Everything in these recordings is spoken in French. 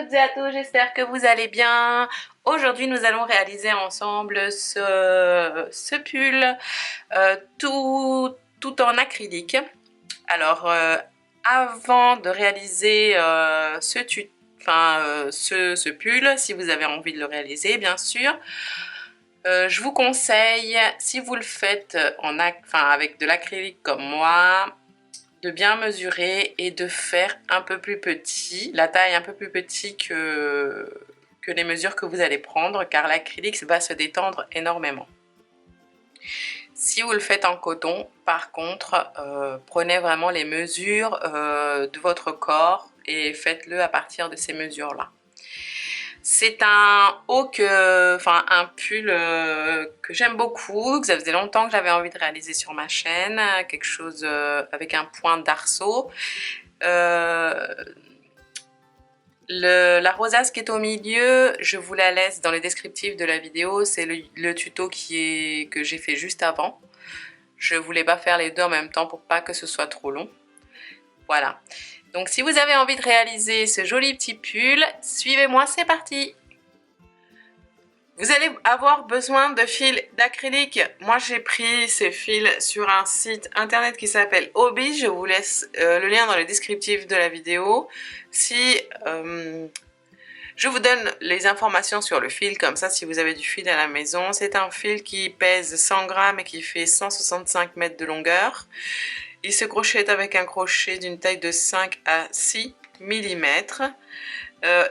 toutes et à tous, j'espère que vous allez bien. Aujourd'hui, nous allons réaliser ensemble ce pull tout en acrylique. Alors, avant de réaliser ce pull, si vous avez envie de le réaliser, bien sûr, je vous conseille, si vous le faites avec de l'acrylique comme moi, de bien mesurer et de faire un peu plus petit, la taille un peu plus petit que les mesures que vous allez prendre, car l'acrylique va se détendre énormément. Si vous le faites en coton, par contre, prenez vraiment les mesures de votre corps et faites-le à partir de ces mesures-là. C'est un un pull que j'aime beaucoup, que ça faisait longtemps que j'avais envie de réaliser sur ma chaîne, quelque chose avec un point d'arceau. La rosace qui est au milieu, je vous la laisse dans les descriptifs de la vidéo, c'est le tuto que j'ai fait juste avant. Je voulais pas faire les deux en même temps pour pas que ce soit trop long. Voilà. Donc si vous avez envie de réaliser ce joli petit pull, suivez-moi, c'est parti! Vous allez avoir besoin de fils d'acrylique. Moi, j'ai pris ces fils sur un site internet qui s'appelle Hobby. Je vous laisse le lien dans le descriptif de la vidéo. Je vous donne les informations sur le fil, comme ça, si vous avez du fil à la maison. C'est un fil qui pèse 100 grammes et qui fait 165 mètres de longueur. Il se crochette avec un crochet d'une taille de 5 à 6 mm.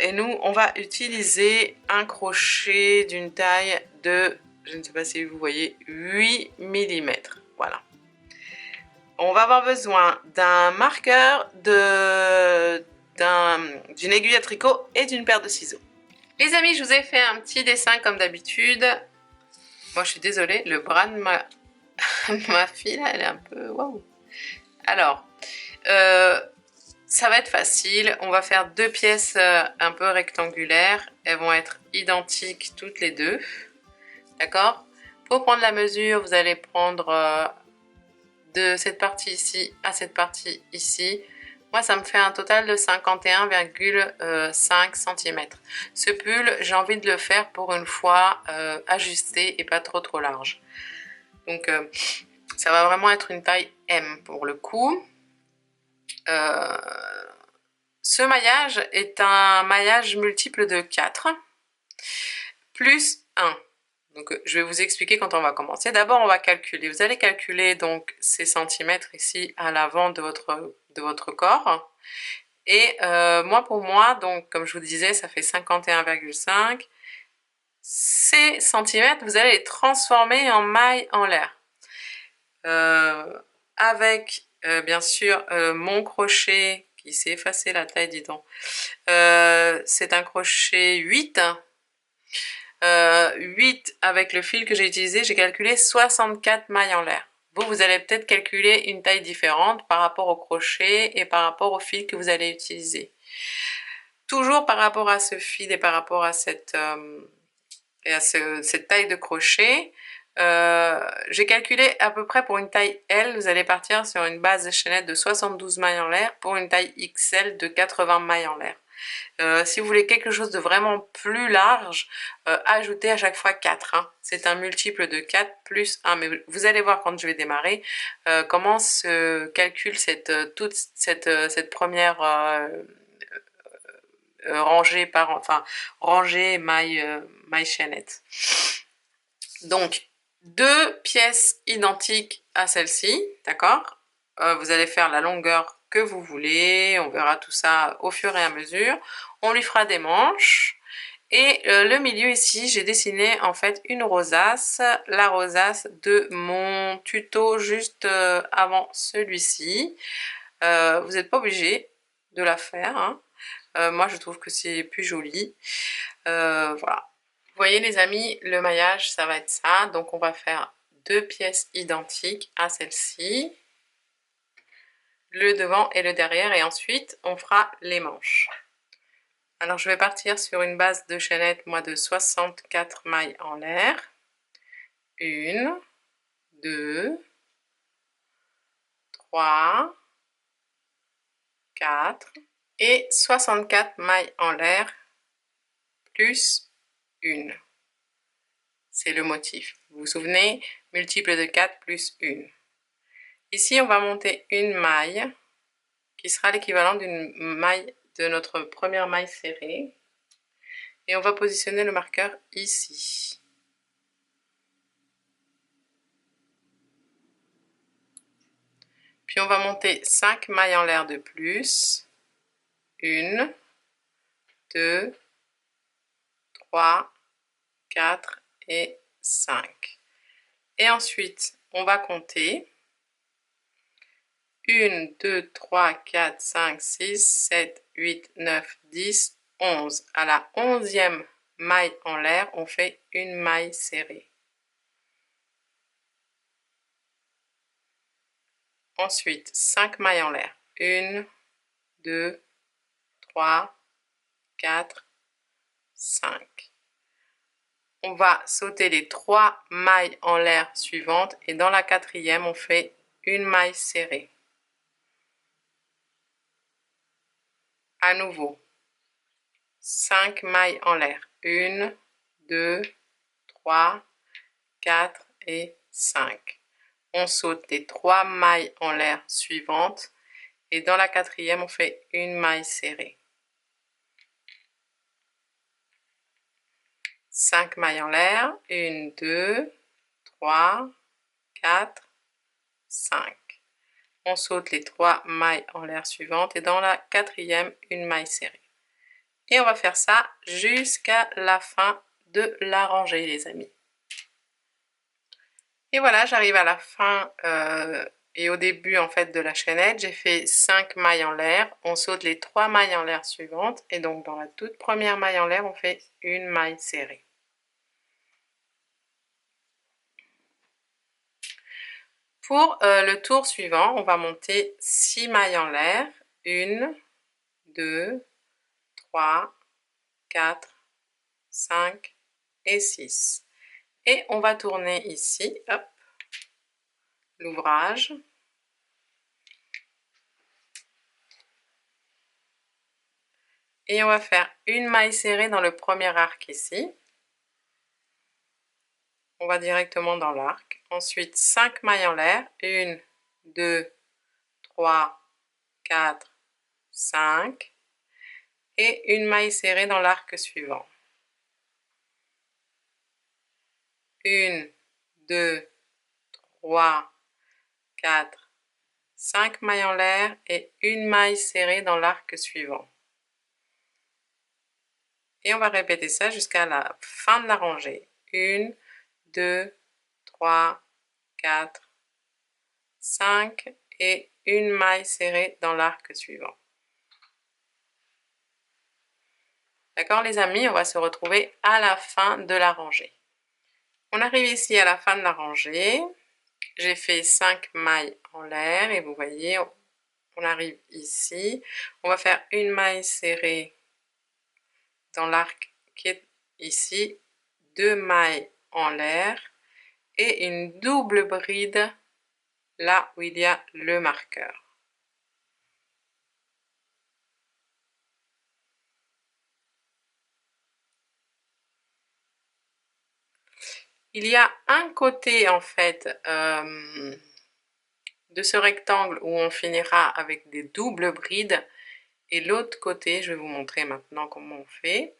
Et nous, on va utiliser un crochet d'une taille de, je ne sais pas si vous voyez, 8 mm. Voilà. On va avoir besoin d'un marqueur, d'une aiguille à tricot et d'une paire de ciseaux. Les amis, je vous ai fait un petit dessin comme d'habitude. Moi, je suis désolée, le bras de ma fille, là, elle est un peu... Waouh. Alors, ça va être facile. On va faire deux pièces un peu rectangulaires. Elles vont être identiques toutes les deux. D'accord? Pour prendre la mesure, vous allez prendre de cette partie ici à cette partie ici. Moi, ça me fait un total de 51,5 cm. Ce pull, j'ai envie de le faire pour une fois ajusté et pas trop large. Donc, ça va vraiment être une taille M pour le coup. Ce maillage est un maillage multiple de 4 plus 1. Donc je vais vous expliquer quand on va commencer. D'abord on va calculer. Vous allez calculer donc ces centimètres ici à l'avant de votre corps. Et pour moi, donc comme je vous disais, ça fait 51,5. Ces centimètres, vous allez les transformer en mailles en l'air. Avec bien sûr mon crochet qui s'est effacé la taille, dis donc. C'est un crochet 8. 8 avec le fil que j'ai utilisé, j'ai calculé 64 mailles en l'air. Vous allez peut-être calculer une taille différente par rapport au crochet et par rapport au fil que vous allez utiliser. Toujours par rapport à ce fil et par rapport à cette taille de crochet, j'ai calculé à peu près pour une taille L, vous allez partir sur une base de chaînette de 72 mailles en l'air pour une taille XL de 80 mailles en l'air. Si vous voulez quelque chose de vraiment plus large, ajoutez à chaque fois 4. Hein. C'est un multiple de 4 plus 1. Mais vous allez voir quand je vais démarrer comment se calcule toute cette première rangée maille chaînette. Donc, deux pièces identiques à celle-ci, d'accord? Vous allez faire la longueur que vous voulez, on verra tout ça au fur et à mesure. On lui fera des manches. Et le milieu ici, j'ai dessiné en fait une rosace, la rosace de mon tuto juste avant celui-ci. Vous n'êtes pas obligé de la faire, hein. Moi je trouve que c'est plus joli. Voilà. Vous voyez les amis, le maillage ça va être ça. Donc on va faire deux pièces identiques à celle-ci. Le devant et le derrière, et ensuite on fera les manches. Alors je vais partir sur une base de chaînette, moi, de 64 mailles en l'air. 1, 2, 3, 4 et 64 mailles en l'air plus 1. C'est le motif. Vous vous souvenez, multiple de 4 plus 1. Ici, on va monter une maille qui sera l'équivalent d'une maille de notre première maille serrée. Et on va positionner le marqueur ici. Puis on va monter 5 mailles en l'air de plus. 1, 2, 3, 4 et 5. Et ensuite, on va compter 1, 2, 3, 4, 5, 6, 7, 8, 9, 10, 11. À la 11e maille en l'air, on fait une maille serrée. Ensuite, 5 mailles en l'air. 1, 2, 3, 4, 5. On va sauter les 3 mailles en l'air suivantes et dans la 4e, on fait une maille serrée. À nouveau, 5 mailles en l'air. 1, 2, 3, 4 et 5. On saute les 3 mailles en l'air suivantes et dans la 4e, on fait une maille serrée. 5 mailles en l'air. 1, 2, 3, 4, 5. On saute les 3 mailles en l'air suivantes et dans la 4e, une maille serrée. Et on va faire ça jusqu'à la fin de la rangée, les amis. Et voilà, j'arrive à la fin et au début en fait de la chaînette. J'ai fait 5 mailles en l'air. On saute les 3 mailles en l'air suivantes. Et donc dans la toute première maille en l'air, on fait une maille serrée. Pour le tour suivant, on va monter 6 mailles en l'air. 1, 2, 3, 4, 5 et 6. Et on va tourner ici, hop, l'ouvrage. Et on va faire une maille serrée dans le premier arc ici. On va directement dans l'arc. Ensuite, 5 mailles en l'air. 1, 2, 3, 4, 5. Et une maille serrée dans l'arc suivant. 1, 2, 3, 4, 5 mailles en l'air et une maille serrée dans l'arc suivant. Et on va répéter ça jusqu'à la fin de la rangée. 1, 2, 3, 4, 5 et une maille serrée dans l'arc suivant. D'accord les amis, on va se retrouver à la fin de la rangée. On arrive ici à la fin de la rangée. J'ai fait 5 mailles en l'air et vous voyez, on arrive ici. On va faire une maille serrée dans l'arc qui est ici, 2 mailles en l'air et une double bride là où il y a le marqueur. Il y a un côté en fait de ce rectangle où on finira avec des doubles brides et l'autre côté, je vais vous montrer maintenant comment on fait.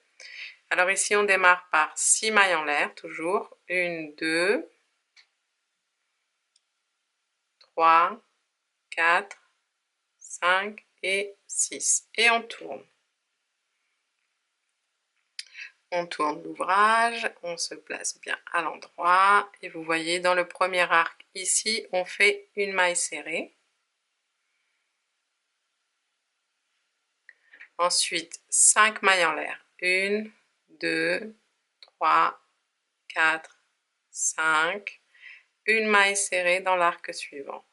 Alors ici on démarre par 6 mailles en l'air toujours, 1, 2, 3, 4, 5 et 6 et on tourne. On tourne l'ouvrage, on se place bien à l'endroit et vous voyez dans le premier arc ici on fait une maille serrée. Ensuite 5 mailles en l'air, 1, 2, 3, 4, 5, une maille serrée dans l'arc suivant.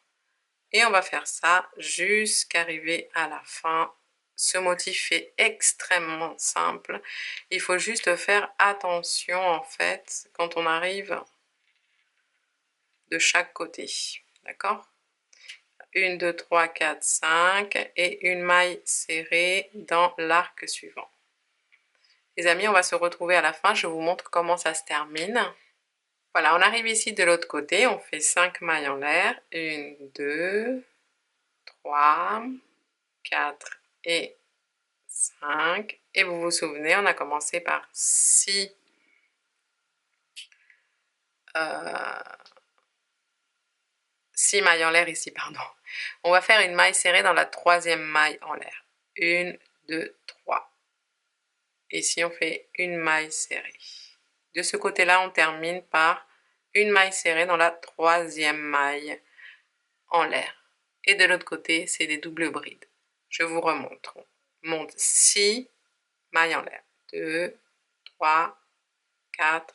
Et on va faire ça jusqu'à arriver à la fin. Ce motif est extrêmement simple. Il faut juste faire attention en fait quand on arrive de chaque côté. D'accord? 1, 2, 3, 4, 5 et une maille serrée dans l'arc suivant. Les amis, on va se retrouver à la fin, je vous montre comment ça se termine. Voilà, on arrive ici de l'autre côté, on fait 5 mailles en l'air. 1, 2, 3, 4 et 5. Et vous vous souvenez, on a commencé par 6 mailles en l'air ici, pardon. On va faire une maille serrée dans la troisième maille en l'air. 1, 2, 3. Ici, on fait une maille serrée. De ce côté-là, on termine par une maille serrée dans la troisième maille en l'air. Et de l'autre côté, c'est des doubles brides. Je vous remontre. On monte 6 mailles en l'air. 2, 3, 4,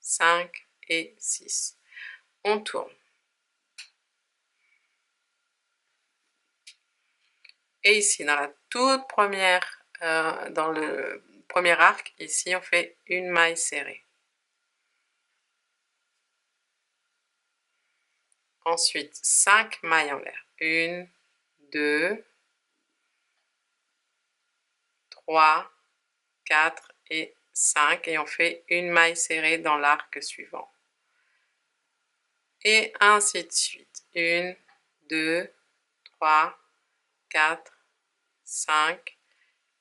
5 et 6. On tourne. Et ici, dans la toute première, dans le premier arc, ici, on fait une maille serrée. Ensuite, 5 mailles en l'air. 1, 2, 3, 4 et 5. Et on fait une maille serrée dans l'arc suivant. Et ainsi de suite. 1, 2, 3, 4, 5.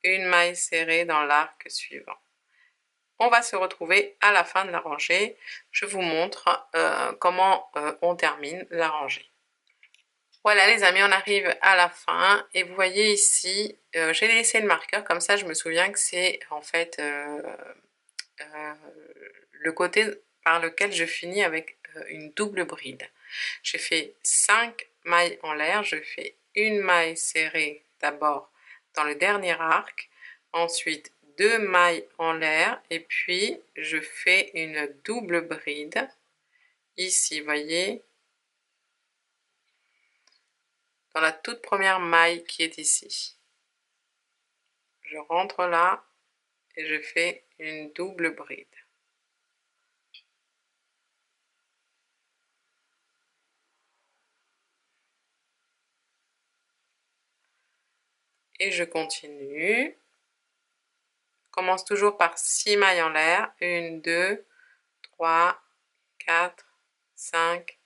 Une maille serrée dans l'arc suivant. On va se retrouver à la fin de la rangée. Je vous montre comment on termine la rangée. Voilà les amis, on arrive à la fin et vous voyez ici, j'ai laissé le marqueur, comme ça je me souviens que c'est en fait le côté par lequel je finis avec une double bride. J'ai fait 5 mailles en l'air, je fais une maille serrée d'abord dans le dernier arc, ensuite 2 mailles en l'air et puis je fais une double bride ici, voyez, dans la toute première maille qui est ici. Je rentre là et je fais une double bride. Et je continue. Commence toujours par 6 mailles en l'air. 1, 2, 3, 4, 5,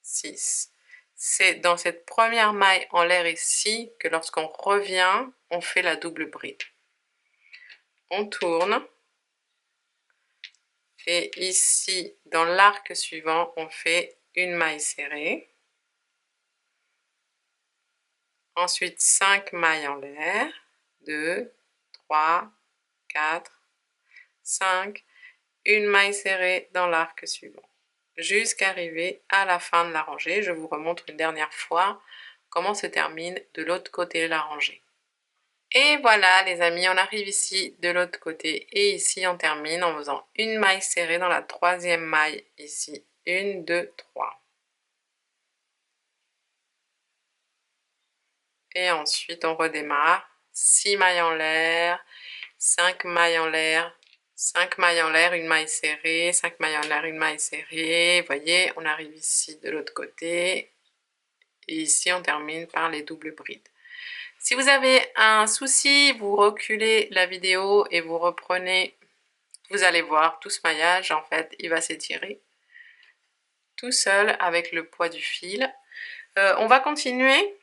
6. C'est dans cette première maille en l'air ici que lorsqu'on revient, on fait la double bride. On tourne. Et ici, dans l'arc suivant, on fait une maille serrée. Ensuite, 5 mailles en l'air. 2, 3, 4, 5. Une maille serrée dans l'arc suivant. Jusqu'à arriver à la fin de la rangée. Je vous remontre une dernière fois comment se termine de l'autre côté de la rangée. Et voilà les amis, on arrive ici de l'autre côté et ici on termine en faisant une maille serrée dans la troisième maille ici. 1, 2, 3. Et ensuite on redémarre. 6 mailles en l'air, 5 mailles en l'air, 5 mailles en l'air, une maille serrée, 5 mailles en l'air, une maille serrée. Vous voyez, on arrive ici de l'autre côté. Et ici, on termine par les doubles brides. Si vous avez un souci, vous reculez la vidéo et vous reprenez. Vous allez voir, tout ce maillage, en fait, il va s'étirer tout seul avec le poids du fil. On va continuer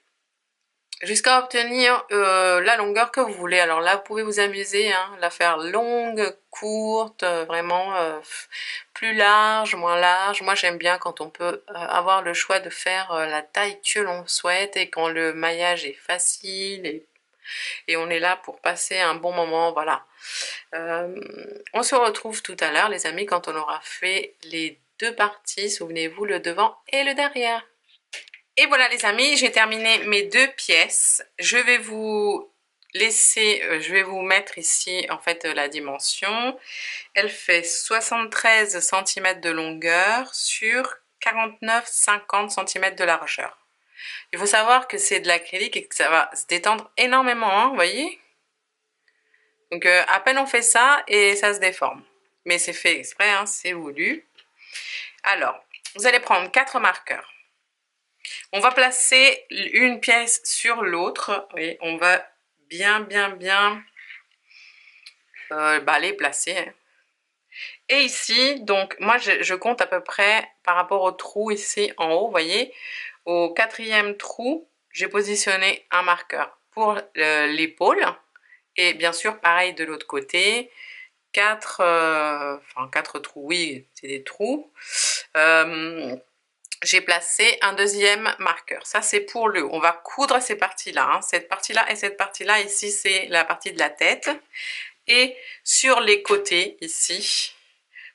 jusqu'à obtenir la longueur que vous voulez. Alors là, vous pouvez vous amuser, hein, la faire longue, courte, vraiment plus large, moins large. Moi, j'aime bien quand on peut avoir le choix de faire la taille que l'on souhaite et quand le maillage est facile et on est là pour passer un bon moment, voilà. On se retrouve tout à l'heure, les amis, quand on aura fait les deux parties, souvenez-vous, le devant et le derrière. Et voilà les amis, j'ai terminé mes deux pièces. Je vais vous laisser, je vais vous mettre ici en fait la dimension. Elle fait 73 cm de longueur sur 49-50 cm de largeur. Il faut savoir que c'est de l'acrylique et que ça va se détendre énormément, hein, vous voyez. Donc à peine on fait ça et ça se déforme. Mais c'est fait exprès, hein, c'est voulu. Alors, vous allez prendre 4 marqueurs. On va placer une pièce sur l'autre. On va bien les placer. Hein. Et ici, donc moi je compte à peu près par rapport au trou ici en haut, vous voyez, au 4e trou, j'ai positionné un marqueur pour l'épaule. Et bien sûr, pareil de l'autre côté, 4 trous, oui, c'est des trous. J'ai placé un 2e marqueur. Ça, c'est pour le haut. On va coudre ces parties-là. Hein. Cette partie-là et cette partie-là, ici, c'est la partie de la tête. Et sur les côtés, ici,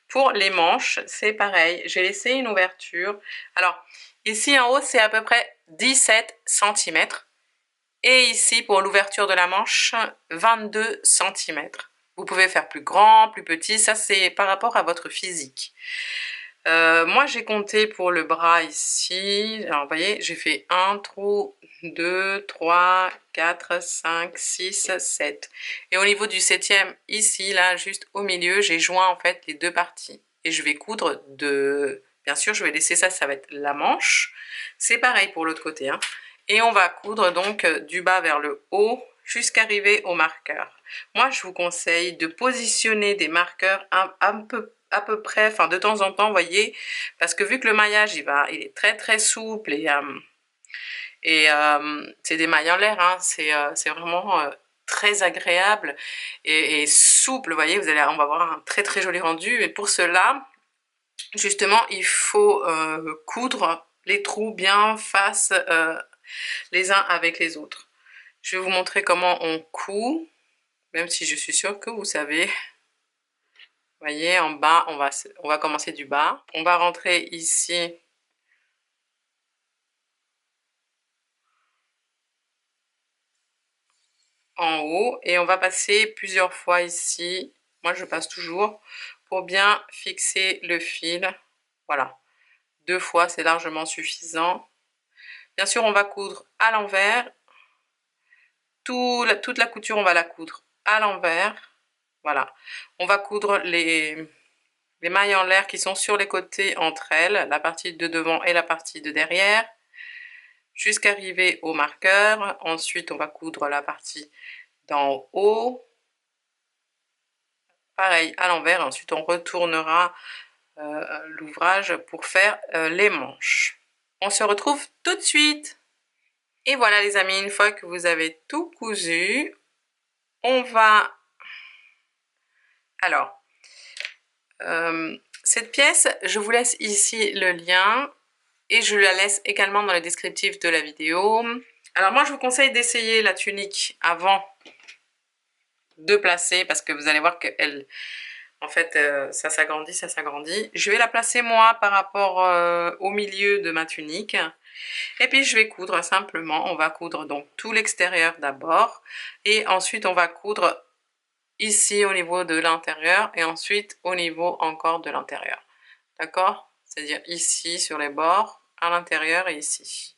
pour les manches, c'est pareil. J'ai laissé une ouverture. Alors, ici en haut, c'est à peu près 17 cm. Et ici, pour l'ouverture de la manche, 22 cm. Vous pouvez faire plus grand, plus petit. Ça, c'est par rapport à votre physique. Moi, j'ai compté pour le bras ici. Alors, vous voyez, j'ai fait un trou, 2, 3, 4, 5, 6, 7. Et au niveau du 7e, ici, là, juste au milieu, j'ai joint en fait les deux parties. Et je vais coudre de... Bien sûr, je vais laisser ça, ça va être la manche. C'est pareil pour l'autre côté. Hein. Et on va coudre donc du bas vers le haut jusqu'à arriver au marqueur. Moi, je vous conseille de positionner des marqueurs à peu près, enfin de temps en temps, vous voyez, parce que vu que le maillage, il est très très souple et c'est des mailles en l'air, hein, c'est vraiment très agréable et souple, vous voyez, on va avoir un très très joli rendu. Et pour cela, justement, il faut coudre les trous bien face les uns avec les autres. Je vais vous montrer comment on coud, même si je suis sûre que vous savez. Vous voyez, en bas, on va commencer du bas. On va rentrer ici. En haut. Et on va passer plusieurs fois ici. Moi, je passe toujours pour bien fixer le fil. Voilà. 2 fois, c'est largement suffisant. Bien sûr, on va coudre à l'envers. Toute la couture, on va la coudre à l'envers. Voilà. On va coudre les mailles en l'air qui sont sur les côtés entre elles, la partie de devant et la partie de derrière, jusqu'à arriver au marqueur. Ensuite, on va coudre la partie d'en haut, pareil à l'envers. Ensuite, on retournera l'ouvrage pour faire les manches. On se retrouve tout de suite. Et voilà les amis, une fois que vous avez tout cousu, on va... Alors, cette pièce, je vous laisse ici le lien et je la laisse également dans le descriptif de la vidéo. Alors moi, je vous conseille d'essayer la tunique avant de placer parce que vous allez voir qu'elle, en fait, ça s'agrandit, ça s'agrandit. Je vais la placer moi par rapport au milieu de ma tunique. Et puis je vais coudre simplement. On va coudre donc tout l'extérieur d'abord et ensuite on va coudre ici au niveau de l'intérieur et ensuite au niveau encore de l'intérieur. D'accord? C'est-à-dire ici sur les bords, à l'intérieur et ici.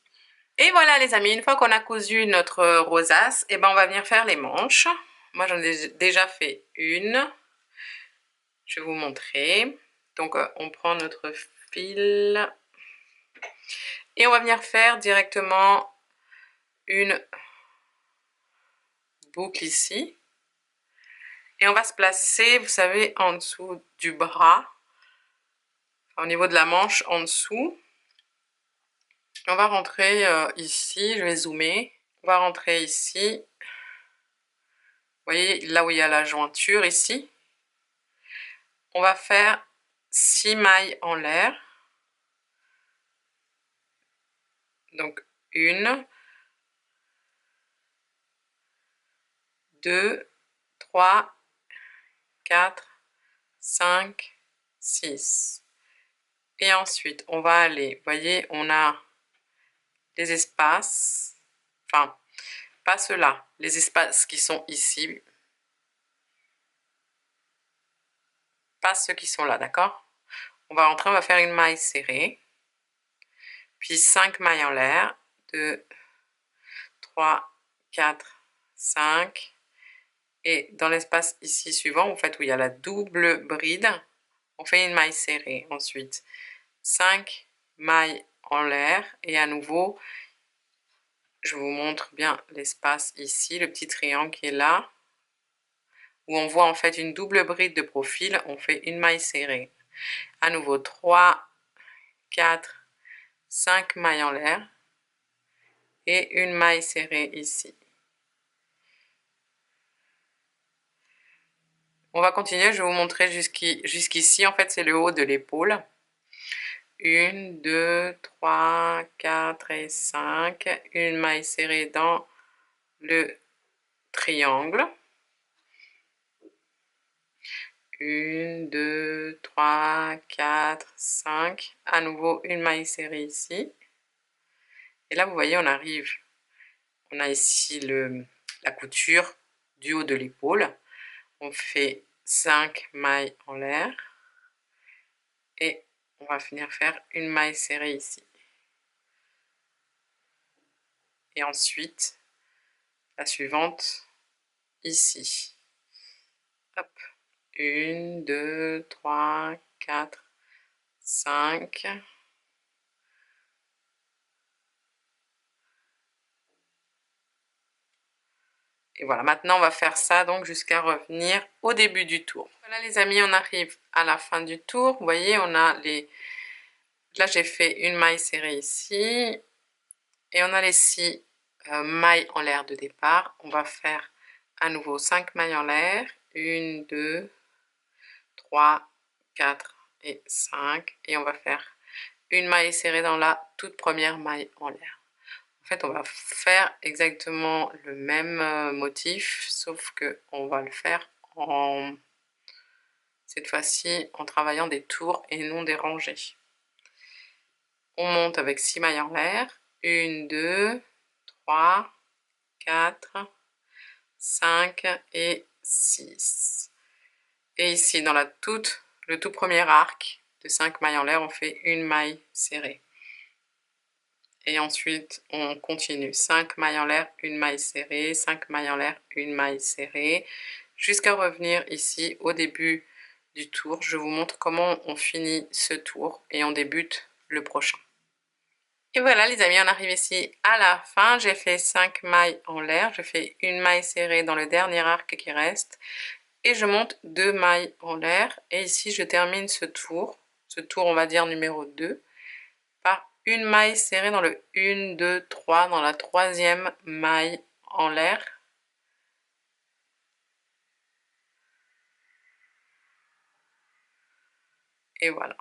Et voilà les amis, une fois qu'on a cousu notre rosace, et ben on va venir faire les manches. Moi j'en ai déjà fait une. Je vais vous montrer. Donc on prend notre fil et on va venir faire directement une boucle ici. Et on va se placer, vous savez, en dessous du bras, au niveau de la manche en dessous. On va rentrer ici, je vais zoomer. On va rentrer ici. Vous voyez, là où il y a la jointure ici. On va faire 6 mailles en l'air. Donc 1, 2, 3, 4, 5, 6. Et ensuite, on va aller, vous voyez, on a les espaces, enfin, pas ceux-là, les espaces qui sont ici, pas ceux qui sont là, d'accord? On va rentrer, on va faire une maille serrée, puis 5 mailles en l'air, 2, 3, 4, 5, et dans l'espace ici suivant, en fait, où il y a la double bride, on fait une maille serrée. Ensuite, 5 mailles en l'air, et à nouveau, je vous montre bien l'espace ici, le petit triangle qui est là. où on voit en fait une double bride de profil, on fait une maille serrée. À nouveau 3, 4, 5 mailles en l'air et une maille serrée ici. On va continuer, je vais vous montrer jusqu'ici, en fait c'est le haut de l'épaule. 1, 2, 3, 4 et 5, une maille serrée dans le triangle. 1, 2, 3, 4, 5, à nouveau une maille serrée ici. Et là vous voyez on arrive, on a ici la couture du haut de l'épaule. On fait 5 mailles en l'air et on va finir faire une maille serrée ici. Et ensuite, la suivante ici. Hop. 1, 2, 3, 4, 5. Et voilà, maintenant on va faire ça donc jusqu'à revenir au début du tour. Voilà les amis, on arrive à la fin du tour. Vous voyez, on a les... Là j'ai fait une maille serrée ici. Et on a les 6 mailles en l'air de départ. On va faire à nouveau 5 mailles en l'air. 1, 2, 3, 4 et 5. Et on va faire une maille serrée dans la toute première maille en l'air. En fait, on va faire exactement le même motif, sauf que on va le faire cette fois-ci en travaillant des tours et non des rangées. On monte avec 6 mailles en l'air. 1, 2, 3, 4, 5 et 6. Et ici, dans le tout premier arc de 5 mailles en l'air, on fait une maille serrée. Et ensuite, on continue 5 mailles en l'air, une maille serrée, 5 mailles en l'air, une maille serrée, jusqu'à revenir ici au début du tour. Je vous montre comment on finit ce tour et on débute le prochain. Et voilà les amis, on arrive ici à la fin. J'ai fait 5 mailles en l'air, je fais une maille serrée dans le dernier arc qui reste et je monte 2 mailles en l'air. Et ici je termine ce tour on va dire numéro 2, par une maille serrée dans le 1, 2, 3, dans la troisième maille en l'air. Et voilà.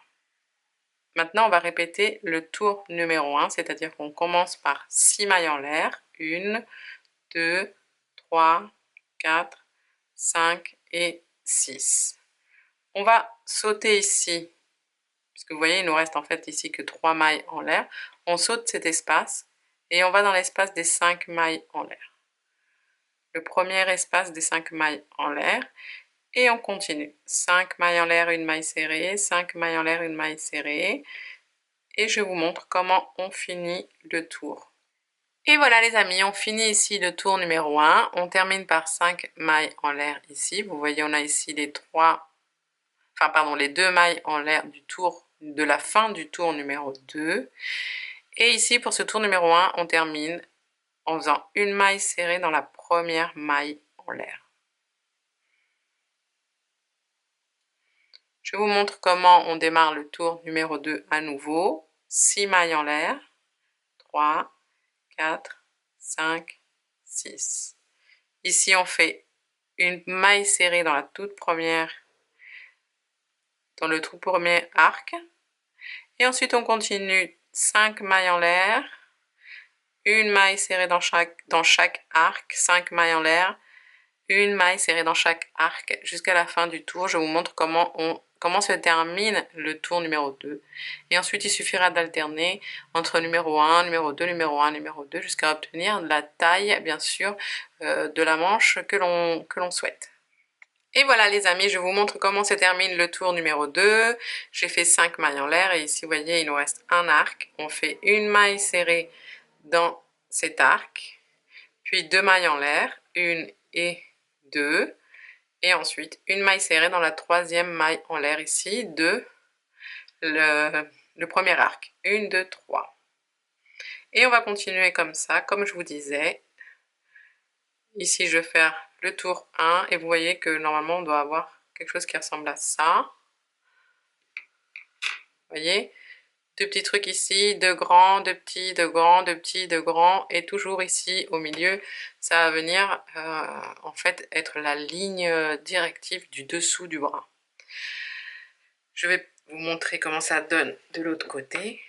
Maintenant, on va répéter le tour numéro 1, c'est-à-dire qu'on commence par 6 mailles en l'air. 1, 2, 3, 4, 5 et 6. On va sauter ici, puisque vous voyez, il nous reste en fait ici que 3 mailles en l'air. On saute cet espace et on va dans l'espace des 5 mailles en l'air. Le premier espace des 5 mailles en l'air. Et on continue. 5 mailles en l'air, une maille serrée, 5 mailles en l'air, une maille serrée. Et je vous montre comment on finit le tour. Et voilà les amis, on finit ici le tour numéro 1. On termine par 5 mailles en l'air ici. Vous voyez, on a ici les 2 mailles en l'air du tour, de la fin du tour numéro 2. Et ici, pour ce tour numéro 1, on termine en faisant une maille serrée dans la première maille en l'air. Je vous montre comment on démarre le tour numéro 2 à nouveau. 6 mailles en l'air. 3, 4, 5, 6. Ici, on fait une maille serrée dans le tout premier arc. Et ensuite, on continue 5 mailles en l'air. Une maille serrée dans chaque arc. 5 mailles en l'air. Une maille serrée dans chaque arc jusqu'à la fin du tour. Je vous montre comment se termine le tour numéro 2. Et ensuite, il suffira d'alterner entre numéro 1, numéro 2, numéro 1, numéro 2, jusqu'à obtenir la taille, bien sûr, de la manche que l'on souhaite. Et voilà les amis, je vous montre comment se termine le tour numéro 2. J'ai fait 5 mailles en l'air et ici, vous voyez, il nous reste un arc. On fait une maille serrée dans cet arc, puis 2 mailles en l'air, 1 et 2, et ensuite une maille serrée dans la troisième maille en l'air ici de le premier arc. 1, 2, 3. Et on va continuer comme ça, comme je vous disais. Ici, je vais faire le tour 1 et vous voyez que normalement on doit avoir quelque chose qui ressemble à ça. Vous voyez, 2 petits trucs ici, 2 grands, 2 petits, 2 grands, 2 petits, 2 grands, et toujours ici au milieu, ça va venir en fait être la ligne directive du dessous du bras. Je vais vous montrer comment ça donne de l'autre côté.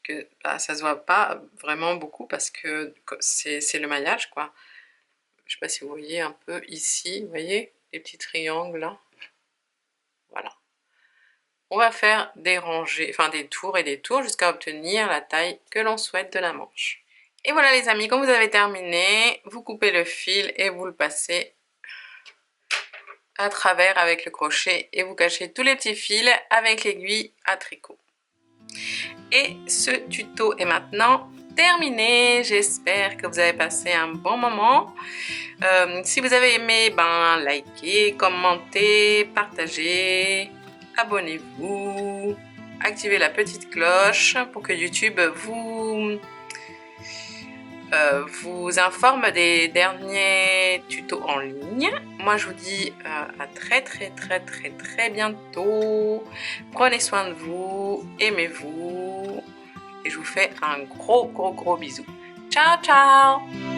Que bah, ça se voit pas vraiment beaucoup parce que c'est le maillage quoi. Je sais pas si vous voyez un peu ici, vous voyez les petits triangles là. Voilà. On va faire des rangées, enfin des tours et des tours jusqu'à obtenir la taille que l'on souhaite de la manche. Et voilà les amis, quand vous avez terminé, vous coupez le fil et vous le passez à travers avec le crochet et vous cachez tous les petits fils avec l'aiguille à tricot. Et ce tuto est maintenant terminé. J'espère que vous avez passé un bon moment. Si vous avez aimé, ben likez, commentez, partagez, abonnez-vous, activez la petite cloche pour que YouTube vous informe des derniers tutos en ligne. Moi je vous dis à très bientôt. Prenez soin de vous, aimez-vous et je vous fais un gros bisou. Ciao ciao!